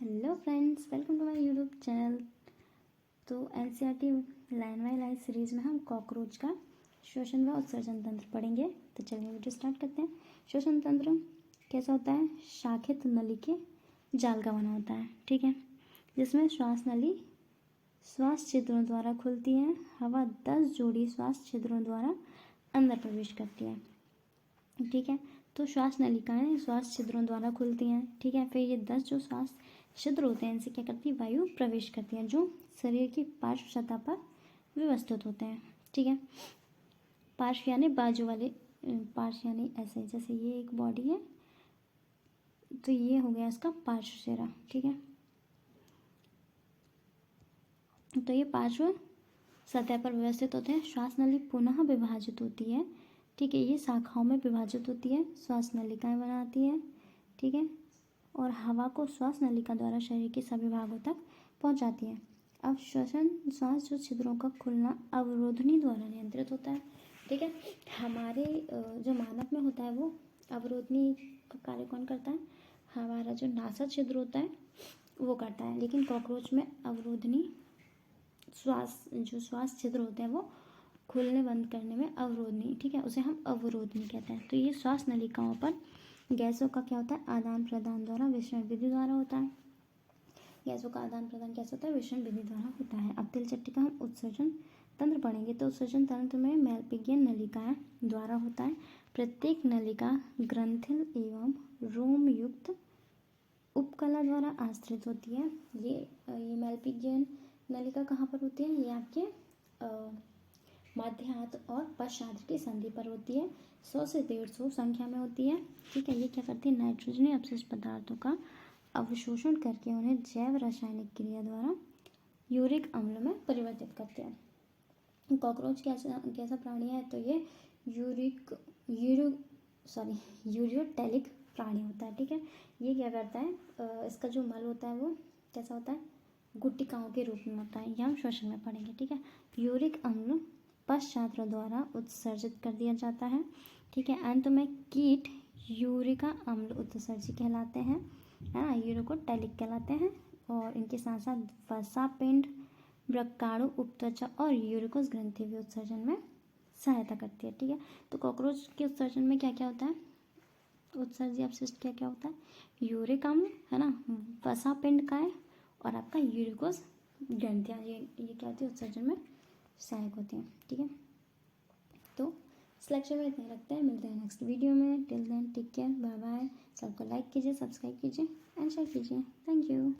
Hello friends, welcome to my YouTube channel. तो NCERT line by line series में हम cockroach का श्वसन व उत्सर्जन तंत्र पढ़ेंगे। तो चलिए वीडियो स्टार्ट करते हैं। श्वसन तंत्र कैसा होता है? शाखित नली के जाल का बना होता है, ठीक है, जिसमें श्वास नली श्वास छिद्रों द्वारा खुलती है। हवा 10 जोड़ी श्वास छिद्रों द्वारा अंदर प्रवेश करती है, ठीक है। तो श्वास नलिकाएं श्वास छिद्रों द्वारा खुलती हैं, ठीक है। फिर ये 10 जो श्वास छिद्र होते हैं, इनसे क्या करती है? वायु प्रवेश करती है, जो शरीर की पार्श्व सतह पर व्यवस्थित होते हैं, ठीक है। पार्श्व यानी बाजू वाले, पार्श्व यानी ऐसे, जैसे ये एक बॉडी है तो ये हो गया इसका पार्श्व सिरा, ठीक है। तो ये पार्श्व सतह पर व्यवस्थित होते हैं। श्वास नली पुनः विभाजित होती है, ठीक है। ये शाखाओं में विभाजित होती है, श्वास नलिकाएं बनाती है, ठीक है, और हवा को श्वास नलिका द्वारा शरीर के सभी भागों तक पहुंचाती है। अब श्वसन श्वास जो छिद्रों का खुलना अवरोधनी द्वारा नियंत्रित होता है, ठीक है। हमारे जो मानव में होता है वो अवरोधनी का कार्य कौन करता है? हमारा जो नासा छिद्र होता है वो करता है, लेकिन कॉकरोच में अवरोधनी श्वास छिद्र होते हैं वो खुलने बंद करने में अवरोधनी, ठीक है, उसे हम अवरोधनी कहते हैं। तो ये श्वास नलिकाओं पर गैसों का क्या होता है? आदान प्रदान द्वारा विसरण विधि द्वारा होता है। गैसों का आदान प्रदान कैसे होता है? विसरण विधि द्वारा होता है। अब तिलचट्टी का हम उत्सर्जन तंत्र पढ़ेंगे। तो उत्सर्जन तंत्र में मैलपिगियन नलिकाएं द्वारा होता है। प्रत्येक नलिका ग्रंथिल एवं रोम युक्त उपकला द्वारा आश्रित होती है। ये मैलपिगियन नलिका कहाँ पर होती है? ये आपके मध्य हाथ और पश्चात की संधि पर होती है। 100 से 150 संख्या में होती है, ठीक है। ये क्या करती है? नाइट्रोजनी अपशिष्ट पदार्थों का अवशोषण करके उन्हें जैव रासायनिक क्रिया द्वारा यूरिक अम्ल में परिवर्तित करते हैं। कॉकरोच कैसा प्राणी है? तो ये यूरियोटेलिक प्राणी होता है, ठीक है। ये क्या करता है? इसका जो मल होता है वो कैसा होता है? गुटिकाओं के रूप में होता है। यह हम श्वसन में पढ़ेंगे, ठीक है। यूरिक अम्ल पश्चात्र द्वारा उत्सर्जित कर दिया जाता है, ठीक है। अंत में कीट यूरिका अम्ल उत्सर्जी कहलाते हैं, है ना, यूरिकोटेलिक कहलाते हैं। और इनके साथ साथ वसा पिंड, वृक्काणु, उपत्वचा और यूरिकोस ग्रंथि भी उत्सर्जन में सहायता करती है, ठीक है। तो कॉकरोच के उत्सर्जन में क्या क्या होता है? उत्सर्जी अपशिष्ट क्या क्या होता है? यूरिक अम्ल, है ना, वसा पिंड काय और आपका यूरिकोस ग्रंथियाँ, ये क्या होती है? उत्सर्जन में सहायक होती हैं, ठीक है। तो इस लेक्चर में इतना रखते हैं, मिलते हैं नेक्स्ट वीडियो में। Till then take care, bye bye. सबको लाइक कीजिए, सब्सक्राइब कीजिए एंड शेयर कीजिए। Thank you.